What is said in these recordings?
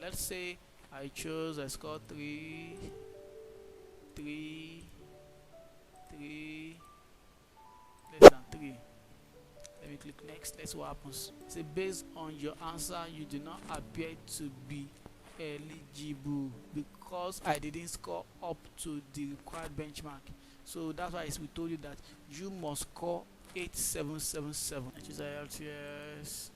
let's say I scored 3 less than 3. Let me click next. Let's see what happens. Say based on your answer, you do not appear to be eligible because I didn't score up to the required benchmark. So that's why we told you that you must score 8777. Which is IELTS.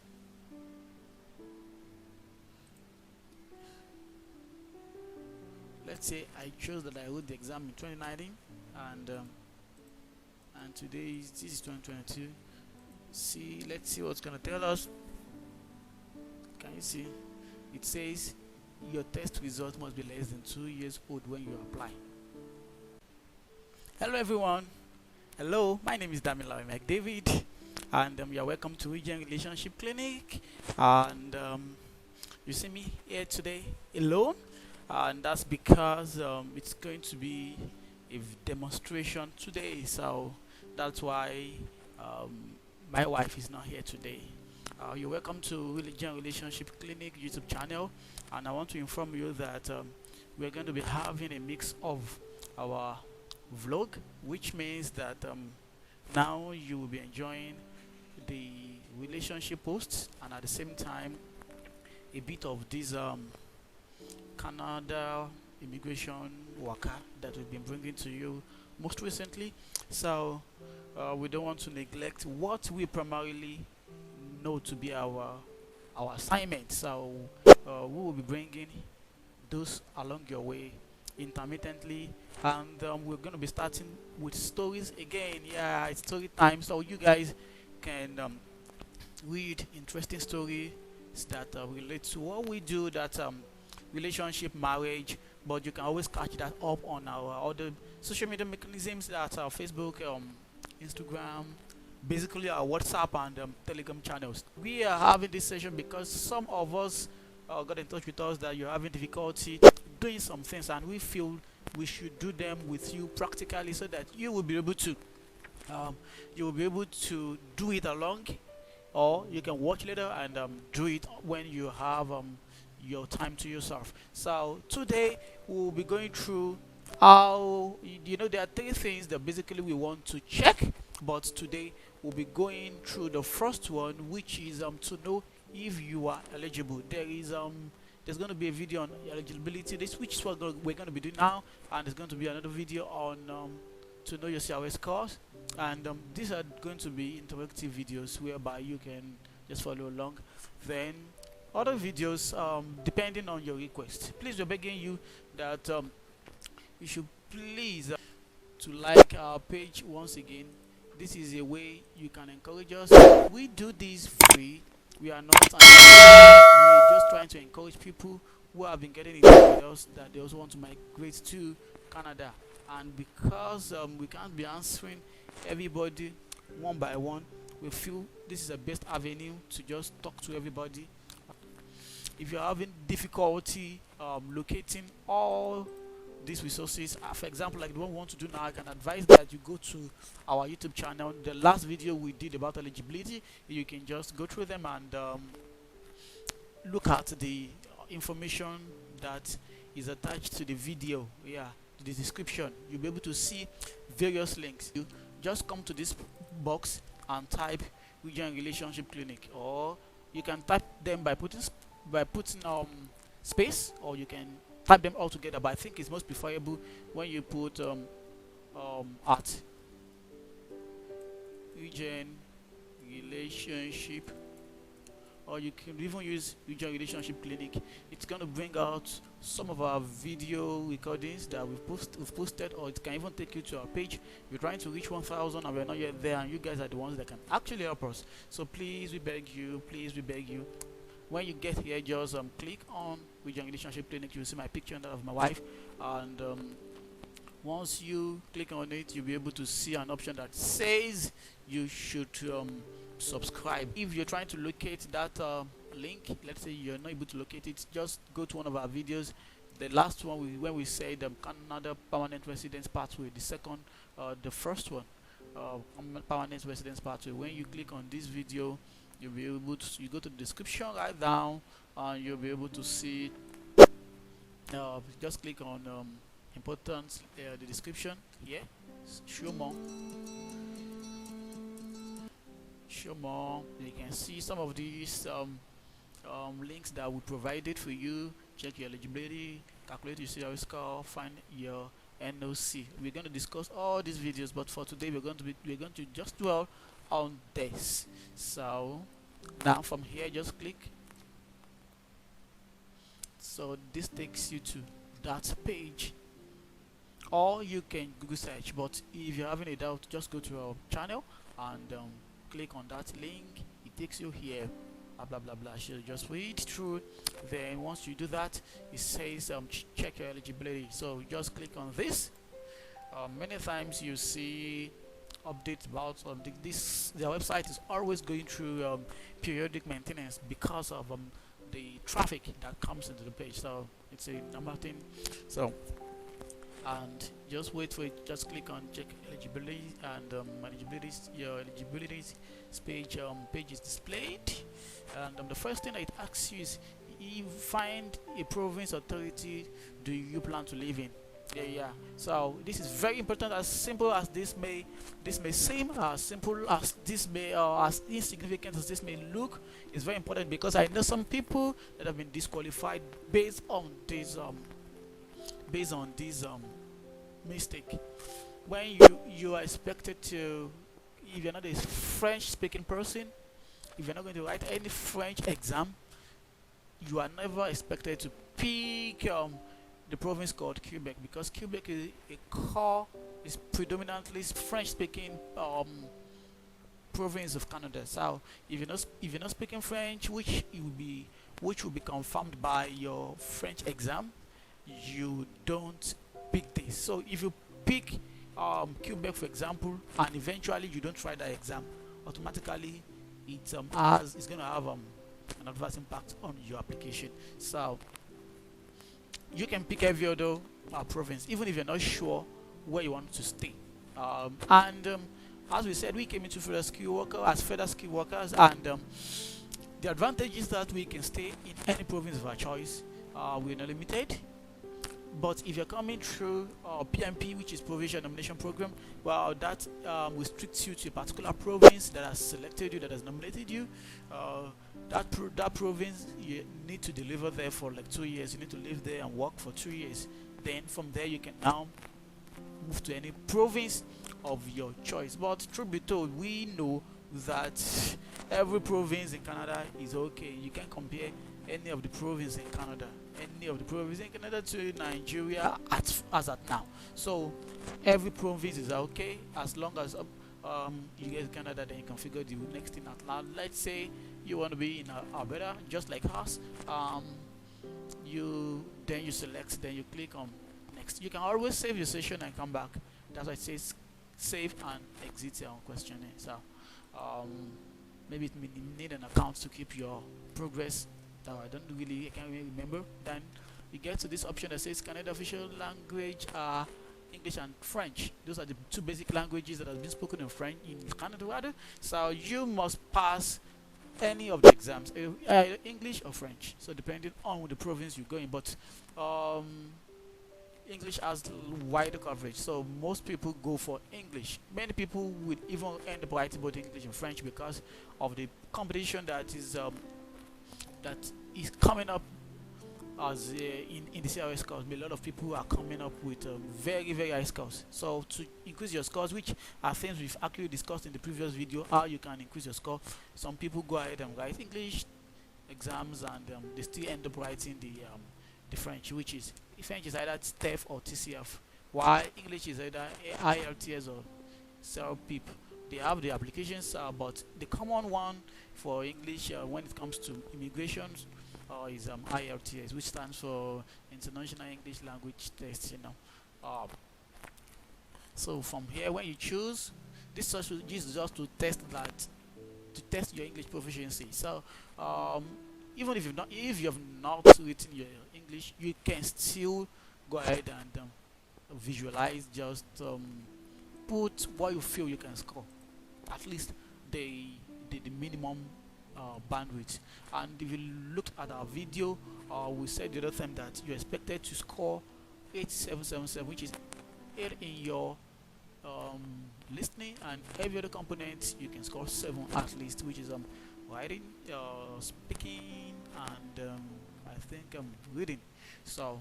Let's say I chose that I wrote the exam in 2019 and today this is 2022. See, let's see what's gonna tell us. Can you see? It says your test result must be less than 2 years old when you apply. Hello everyone. Hello, my name is Damilawe McDavid and you are welcome to Relationship Clinic. And you see me here today alone, and that's because it's going to be a demonstration today, so that's why my wife is not here today. You're welcome to Relationship Clinic YouTube channel, and I want to inform you that we're going to be having a mix of our vlog, which means that now you will be enjoying the relationship posts and at the same time a bit of this Canada immigration worker that we've been bringing to you most recently. So we don't want to neglect what we primarily know to be our assignment. So we will be bringing those along your way intermittently, and we're going to be starting with stories again. Yeah, it's story time, so you guys can read interesting stories that relate to what we do, that relationship, marriage, but you can always catch that up on our other social media mechanisms, that our Facebook, Instagram, basically our WhatsApp and Telegram channels. We are having this session because some of us got in touch with us that you're having difficulty doing some things, and we feel we should do them with you practically so that you will be able to do it along, or you can watch later and do it when you have your time to yourself. So today we'll be going through how, there are 3 things that basically we want to check, but today we'll be going through the first one, which is to know if you are eligible. There's going to be a video on eligibility, which is what we're going to be doing now, and there's going to be another video on to know your CRS scores, and these are going to be interactive videos whereby you can just follow along. Then other videos, depending on your request. Please, we're begging you that you should please to like our page once again. This is a way you can encourage us. We do this free. We are not we're just trying to encourage people who have been getting in touch with us that they also want to migrate to Canada. And because we can't be answering everybody one by one, we feel this is the best avenue to just talk to everybody. If you're having difficulty locating all these resources, for example, like the one we want to do now, I can advise that you go to our YouTube channel. The last video we did about eligibility, you can just go through them and look at the information that is attached to the video. Yeah, the description. You'll be able to see various links. You just come to this box and type Region Relationship Clinic, or you can type them by putting space, or you can type them all together, but I think it's most preferable when you put at Region Relationship, or you can even use Region Relationship Clinic. It's going to bring out some of our video recordings that we've posted, or it can even take you to our page. We're trying to reach 1,000 and we're not yet there, and you guys are the ones that can actually help us. So please, we beg you, when you get here, just click on Region Relationship Clinic. You'll see my picture and that of my wife, and once you click on it, you'll be able to see an option that says you should subscribe. If you're trying to locate that link, let's say you're not able to locate it, just go to one of our videos. The last one, when we said Canada Permanent Residence Pathway, the first one, Permanent Residence Pathway. When you click on this video, you'll be able to, you go to the description right down, and you'll be able to see Just click on important, the description here. Show more. Show more. You can see some of these links that we provided for you. Check your eligibility, calculate your CRE score, find your NOC. We're going to discuss all these videos, but for today we're going to just dwell on this. So now from here, just click. So this takes you to that page, or you can Google search. But if you're having a doubt, just go to our channel and click on that link. It takes you here. Blah blah blah. So just read through. Then once you do that, it says check your eligibility. So just click on this. Many times you see updates about their website is always going through periodic maintenance because of the traffic that comes into the page. So it's a normal thing. So and just wait for it. Just click on check eligibility, and your eligibility page is displayed. And the first thing that it asks you is, you find a province authority do you plan to live in. Yeah. So this is very important. As simple as this may seem, as simple as this may, as insignificant as this may look, is very important, because I know some people that have been disqualified based on this mistake. When you are expected to, if you're not a French speaking person, if you're not going to write any French exam, you are never expected to pick the province called Quebec, because Quebec is predominantly French speaking province of Canada. So if you're not speaking French, which will be confirmed by your French exam, you don't pick this. So if you pick Quebec, for example, and eventually you don't try that exam, automatically it's going to have an adverse impact on your application. So you can pick every other province, even if you're not sure where you want to stay. As we said, we came into federal skill workers, and the advantage is that we can stay in any province of our choice. We're not limited. But if you're coming through PMP, which is Provincial Nomination Program, well, that restricts you to a particular province that has selected you, that has nominated you. That province, you need to deliver there for like 2 years. You need to live there and work for 2 years. Then from there, you can now move to any province of your choice. But truth be told, we know that every province in Canada is okay. You can compare any of the provinces in Canada to Nigeria as at now. So every province is okay, as long as you get Canada, then you configure the next thing out loud. Let's say you want to be in Alberta, just like us. You select, then you click on next. You can always save your session and come back. That's why it says save and exit your questionnaire. So maybe it may need an account to keep your progress. I can't really remember. Then you get to this option that says Canada official language are English and French. Those are the two basic languages that have been spoken in French in Canada rather. So you must pass any of the exams, either English or French. So depending on the province you go in, but English has wider coverage, so most people go for English. Many people will even end up writing both English and French because of the competition that is coming up as in the CRE scores. A lot of people are coming up with very high scores. So to increase your scores, which are things we've actually discussed in the previous video, how you can increase your score. Some people go ahead and write English exams, and they still end up writing the French, which is French is either TEF or TCF, while English is either IELTS or CELPIP. They have the applications, but the common one for English when it comes to immigration is IELTS, which stands for International English Language Test. So from here, when you choose, this is just to test your English proficiency. So even if you have not written your English, you can still go ahead and visualize. Just put what you feel you can score, at least the minimum bandwidth. And if you look at our video, we said the other time that you're expected to score 8777, which is 8 in your um, listening, and every other component you can score 7 at least, which is writing, speaking, and I think reading. So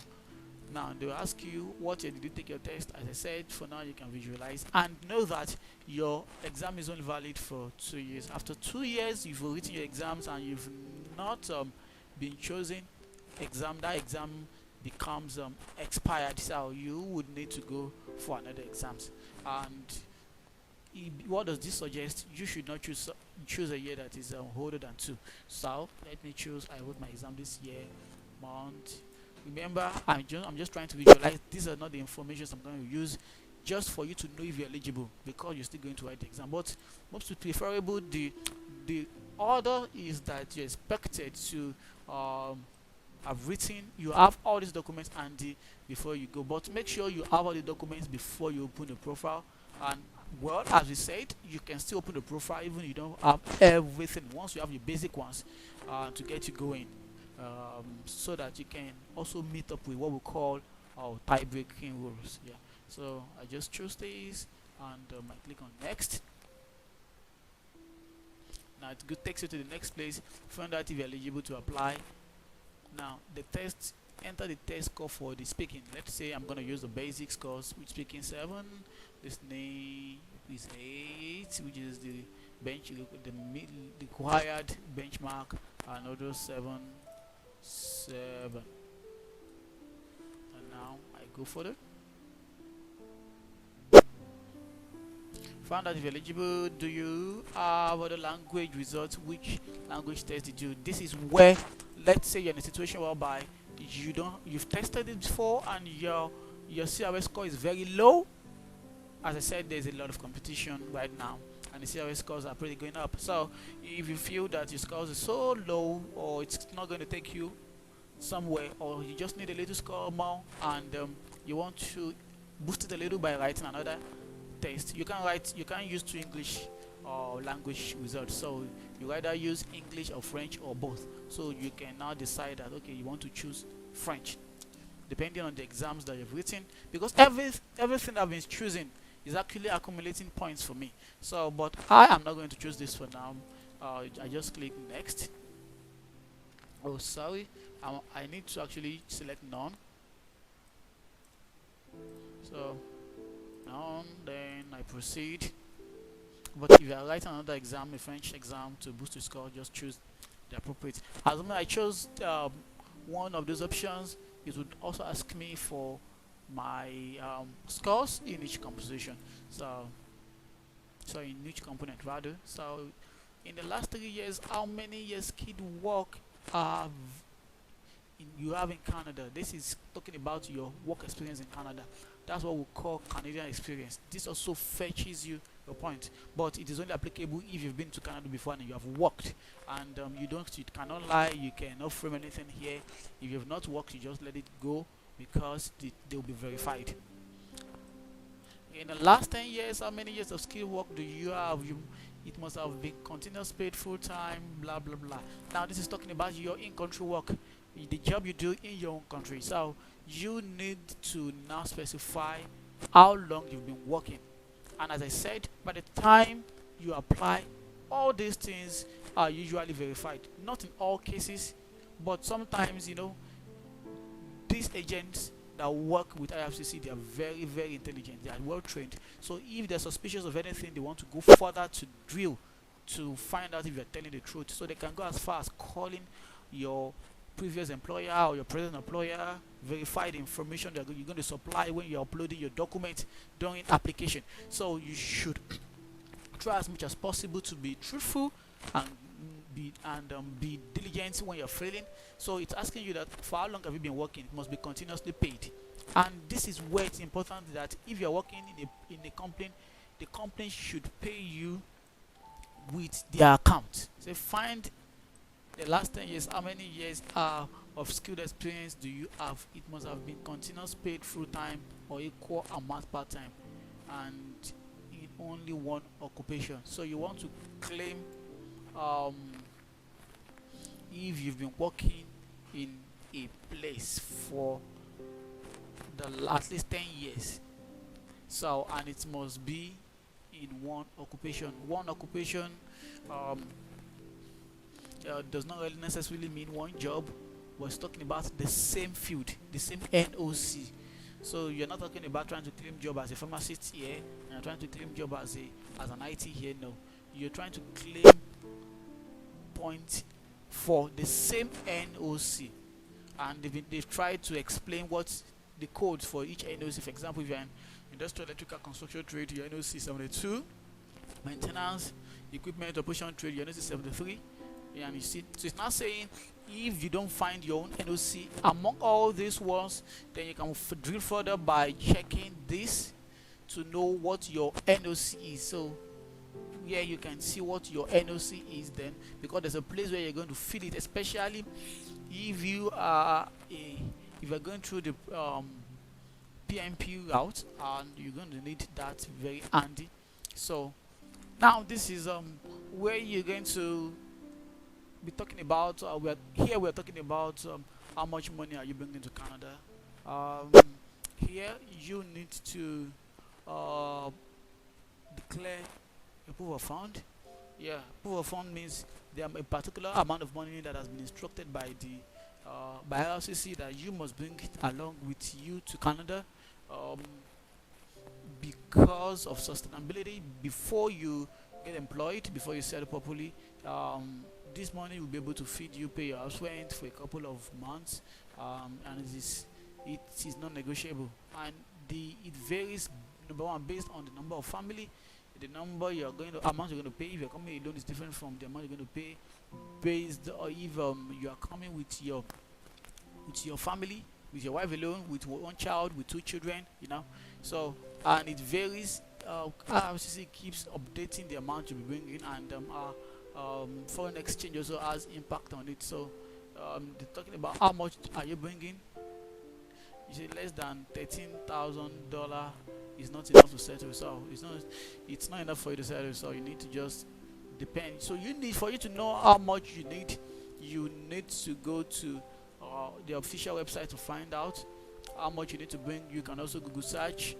now they'll ask you what year did you take your test. As I said, for now you can visualize and know that your exam is only valid for 2 years. After 2 years, you've written your exams and you've not been chosen exam, that exam becomes expired, so you would need to go for another exams. And what does this suggest? You should not choose a year that is older than 2. So let me choose, I wrote my exam this year, month. Remember, I'm just trying to visualize. These are not the information I'm going to use, just for you to know if you're eligible, because you're still going to write the exam. But most preferable, the order is that you're expected to have written, you have all these documents handy before you go. But make sure you have all the documents before you open the profile. And well, as we said, you can still open the profile even if you don't have everything. Once you have your basic ones to get you going, so that you can also meet up with what we call our tie-breaking rules. Yeah. So I just choose these and I click on next. Now it takes you to the next place. Find out if you're eligible to apply. Now the test, enter the test score for the speaking. Let's say I'm going to use the basic scores, with speaking 7, listening is 8, which is the the required benchmark, and other 7. And now I go for it. Found out if you're eligible. Do you have other language results? Which language test did you? This is where, let's say you're in a situation whereby you've tested it before and your CRS score is very low. As I said, there's a lot of competition right now and the CRS scores are pretty going up. So if you feel that your scores are so low, or it's not going to take you somewhere, or you just need a little score more, and you want to boost it a little by writing another test, you can use 2 English or language results. So you either use English or French or both. So you can now decide that, okay, you want to choose French depending on the exams that you've written, because everything I've been choosing is actually accumulating points for me. So but I am not going to choose this for now. I just click next. Oh sorry, I need to actually select none. So none, then I proceed. But if you are writing another exam, a French exam, to boost your score, just choose the appropriate. As long as I chose one of those options, it would also ask me for my scores in each composition. So in each component rather. So in the last 3 years, how many years skilled work you have in Canada? This is talking about your work experience in Canada. That's what we call Canadian experience. This also fetches you your point, but it is only applicable if you've been to Canada before and you have worked. And you cannot lie, you cannot frame anything here. If you've not worked, you just let it go, because they will be verified. In the last 10 years, how many years of skill work do you have? It must have been continuous paid full time, blah blah blah. Now this is talking about your in-country work, the job you do in your own country. So you need to now specify how long you've been working. And as I said, by the time you apply, all these things are usually verified. Not in all cases, but sometimes, these agents that work with IFCC, they are very, very intelligent. They are well trained. So if they're suspicious of anything, they want to go further to drill, to find out if you're telling the truth. So they can go as far as calling your previous employer or your present employer, verify the information that you're going to supply when you're uploading your document during application. So you should try as much as possible to be truthful and be diligent when you're filling. So it's asking you that for how long have you been working. It must be continuously paid. And this is where it's important that if you're working in a company, the company should pay you with their account. So find the last 10 years, how many years of skilled experience do you have? It must have been continuous paid full time or equal amount part time, and in only one occupation. So you want to claim if you've been working in a place for at least 10 years. So, and it must be in one occupation. One occupation um, does not really necessarily mean one job. We're talking about the same field, the same NOC. So you're not talking about trying to claim job as a pharmacist here, and you're trying to claim job as an IT here. No, you're trying to claim point for the same NOC, and they've tried to explain what the codes for each NOC. For example, if you're an industrial electrical construction trade, your NOC 72, maintenance equipment operation trade, your NOC 73. And you see, so it's not saying if you don't find your own NOC among all these ones, then you can drill further by checking this to know what your NOC is. So here you can see what your NOC is then, because there's a place where you're going to fill it, especially if you are if you're going through the PMP route, and you're going to need that very handy. So now this is where you're going to be talking about. We're talking about how much money are you bringing to Canada. Here you need to declare a proof of fund. Yeah, proof of fund means there are a particular amount of money that has been instructed by the by LCC that you must bring it along with you to Canada, because of sustainability. Before you get employed, before you settle properly, this money will be able to feed you, pay your house rent for a couple of months, and it is non-negotiable, and it varies. Number one, based on the number of family, the number you're going to amount you're going to pay. If you're coming alone, is different from the amount you're going to pay based, or if you are coming with your family, with your wife alone, with one child, with 2 children, So, and it varies. RCC keeps updating the amount you'll be bringing, and foreign exchange also has impact on it. So they're talking about how much are you bringing. You say less than $13,000 is not enough to settle. So it's not enough for you to settle. So you need to just depend. So for you to know how much you need to go to the official website to find out how much you need to bring. You can also Google search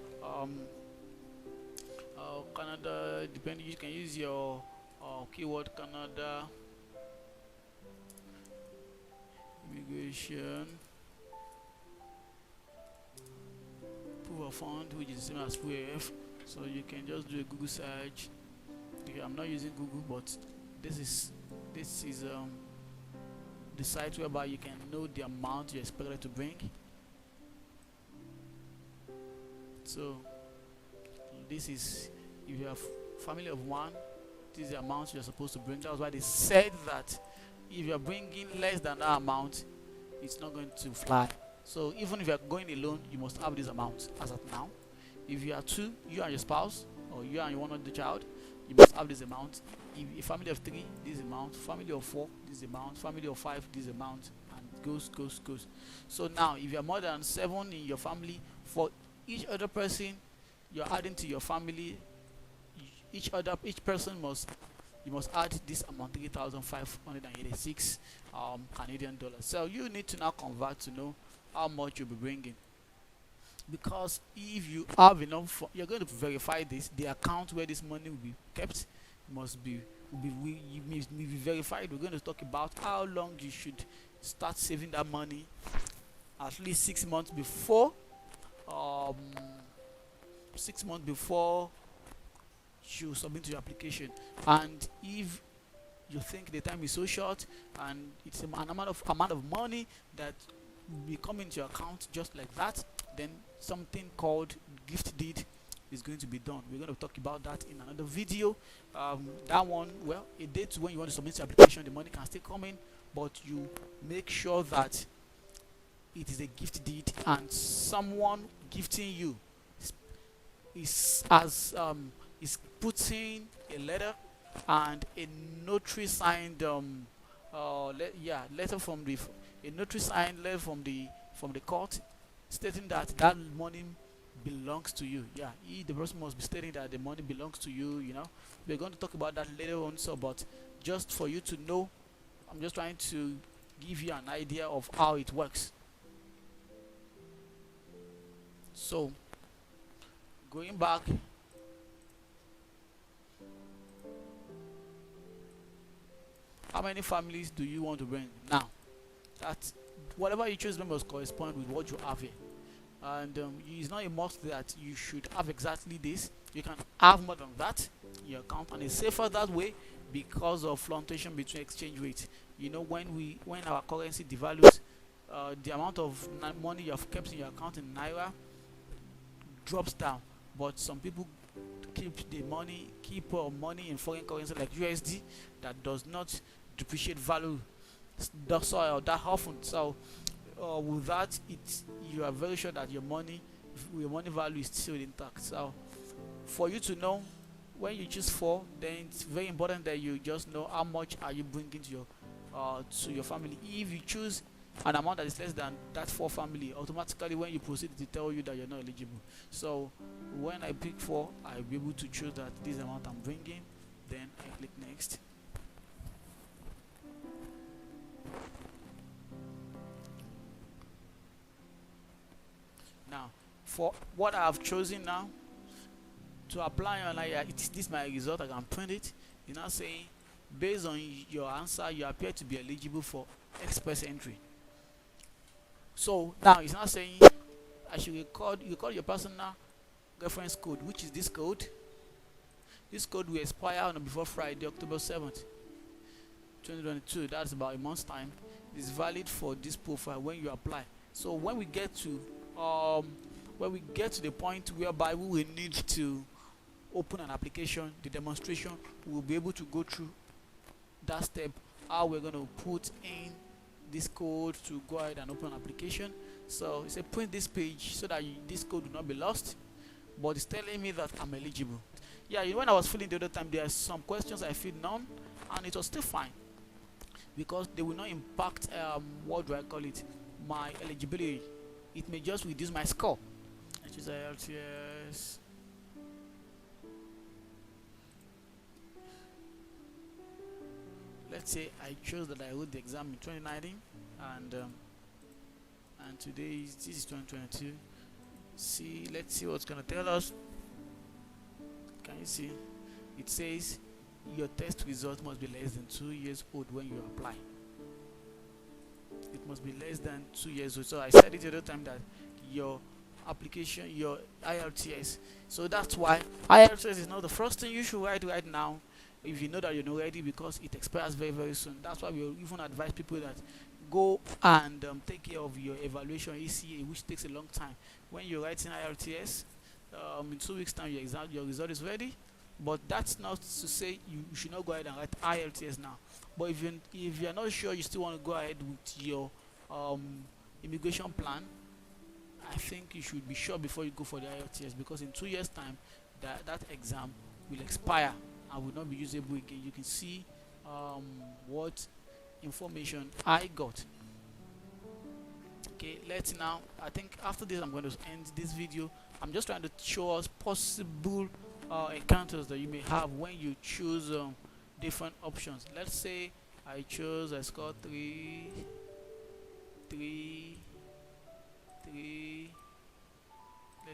Canada. Depending, you can use your keyword Canada immigration proof of fund, which is the same as PF. So you can just do a Google search. Okay, I'm not using Google, but this is the site whereby you can know the amount you're expected to bring. So this is, if you have family of 1, this is the amount you're supposed to bring. That's why they said that if you're bringing less than that amount, it's not going to fly. So even if you're going alone, you must have this amount as of now. If you are 2, you and your spouse, or you and one other child, you must have this amount. If a family of 3, this amount. Family of 4, this amount. Family of 5, this amount, and goes. So now, if you're more than 7 in your family, for each other person you're adding to your family, each person you must add this amount, 3,586 Canadian dollars. So you need to now convert to know how much you'll be bringing, because if you have enough, you're going to verify this. The account where this money will be kept must be verified. We're going to talk about how long you should start saving that money, at least 6 months before 6 months before you submit your application. And if you think the time is so short and it's an amount of money that will be coming to your account just like that, then something called gift deed is going to be done. We're going to talk about that in another video. That one, well, a date when you want to submit your application, the money can still come in, but you make sure that it is a gift deed, and someone gifting you is putting a letter and a notary signed letter from the court stating that that money belongs to you. The person must be stating that the money belongs to you. We're going to talk about that later on. So, but just for you to know, I'm just trying to give you an idea of how it works. So going back, how many families do you want to bring? Now that whatever you choose must correspond with what you have here, and it's not a must that you should have exactly this. You can have more than that in your account, and it's safer that way because of fluctuation between exchange rates. You know, when our currency devalues, the amount of money you have kept in your account in naira drops down, but some people keep money in foreign currency like USD that does not depreciate value that often. So with that, you are very sure that your money value is still intact. So for you to know when you choose 4, then it's very important that you just know how much are you bringing to your family. If you choose an amount that is less than that 4 family, automatically when you proceed to tell you that you're not eligible. So when I pick 4, I'll be able to choose that this amount I'm bringing, then I click next. Now for what I have chosen now to apply on, this is my result. I can print it. It's now saying based on your answer you appear to be eligible for express entry. So now it's not saying I should record your personal reference code, which is this code. This code will expire on or before Friday, October 7th, 2022. That's about a month's time. It's valid for this profile when you apply. So when we get to the point whereby we will need to open an application, the demonstration, we will be able to go through that step, how we're going to put in this code to go ahead and open an application. So it's a print this page so that this code will not be lost, but it's telling me that I'm eligible. Yeah, when I was filling the other time, there are some questions I filled none, and it was still fine because they will not impact what do I call it, my eligibility. It may just reduce my score. I choose IELTS. Let's say I chose that I wrote the exam in 2019, and today this is 2022. Let's see what's gonna tell us. Can you see? It says your test result must be less than 2 years old when you apply. It must be less than 2 years old. So I said it the other time that your application, your IELTS. So that's why IELTS is not the first thing you should write right now if you know that you're not ready, because it expires very, very soon. That's why we even advise people that go and take care of your evaluation ECA, which takes a long time. When you're writing IELTS, in 2 weeks time your result is ready, but that's not to say you should not go ahead and write IELTS now. But if you're not sure, you still want to go ahead with your immigration plan, I think you should be sure before you go for the IELTS, because in 2 years time that exam will expire and will not be usable again. You can see what information I got. Okay, let's now, I think after this I'm going to end this video. I'm just trying to show us possible encounters that you may have when you choose different options. Let's say I scored 3,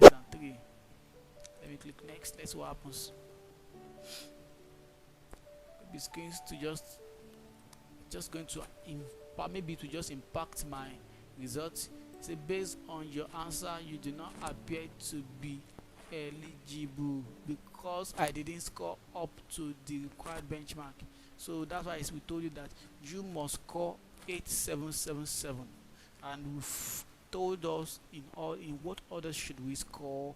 less than 3. Let me click next. Let's see what happens. Maybe it's going to just going to impact my results. Say based on your answer you do not appear to be eligible because I didn't score up to the required benchmark. So that's why we told you that you must score 8777, and we've told us in what order should we score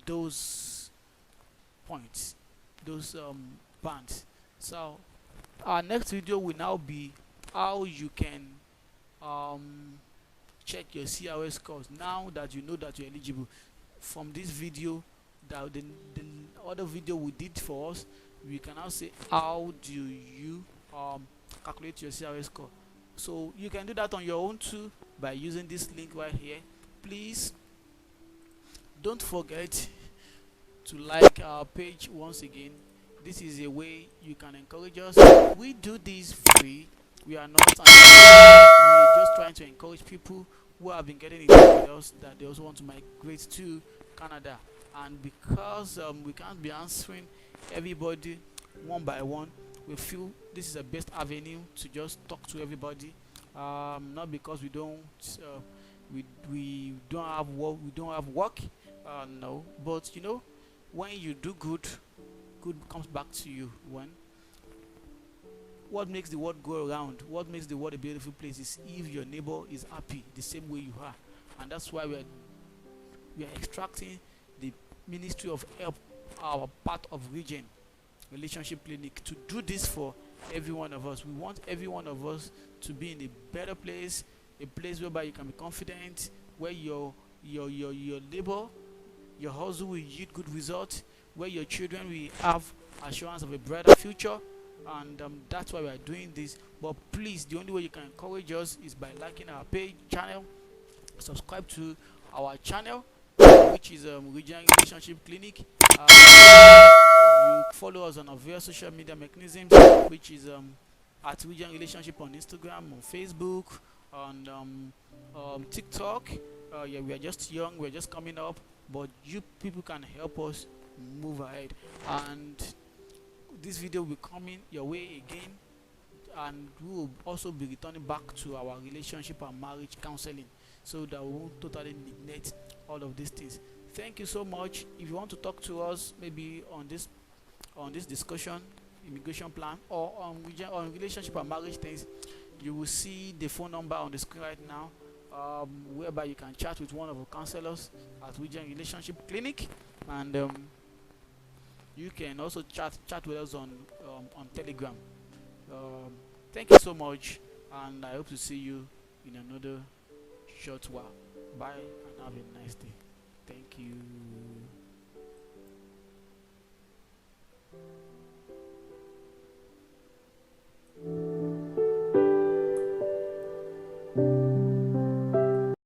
those points, those bands. So our next video will now be how you can check your CRS scores now that you know that you're eligible. From this video, the other video we did for us, we can now say how do you calculate your CRS score. So you can do that on your own too by using this link right here. Please don't forget to like our page once again. This is a way you can encourage us. We do this free. We are not. We're just trying to encourage people who have been getting in touch with us that they also want to migrate to Canada. And because we can't be answering everybody one by one, we feel this is the best avenue to just talk to everybody. Not because we don't have work, no, but when you do good, good comes back to you. When what makes the world go around, what makes the world a beautiful place is if your neighbor is happy the same way you are. And that's why we are extracting the Ministry of Help, our part of Region Relationship Clinic, to do this for every one of us. We want every one of us to be in a better place, a place whereby you can be confident, where your labor, your hustle will yield good results, where your children will have assurance of a brighter future. And that's why we are doing this. But please, the only way you can encourage us is by liking our page channel, subscribe to our channel, which is Regional Relationship Clinic. You follow us on our various social media mechanisms, which is at Regional Relationship on Instagram, on Facebook, on TikTok. Yeah, we are just young, we're just coming up, but you people can help us move ahead. And this video will be coming your way again, and we will also be returning back to our relationship and marriage counseling, so that we won't totally neglect all of these things. Thank you so much. If you want to talk to us, maybe on this discussion, immigration plan, or on relationship and marriage things, you will see the phone number on the screen right now, whereby you can chat with one of our counselors at Region Relationship Clinic. And you can also chat with us on Telegram. Thank you so much, and I hope to see you in another short while. Bye, and have a nice day. Thank you.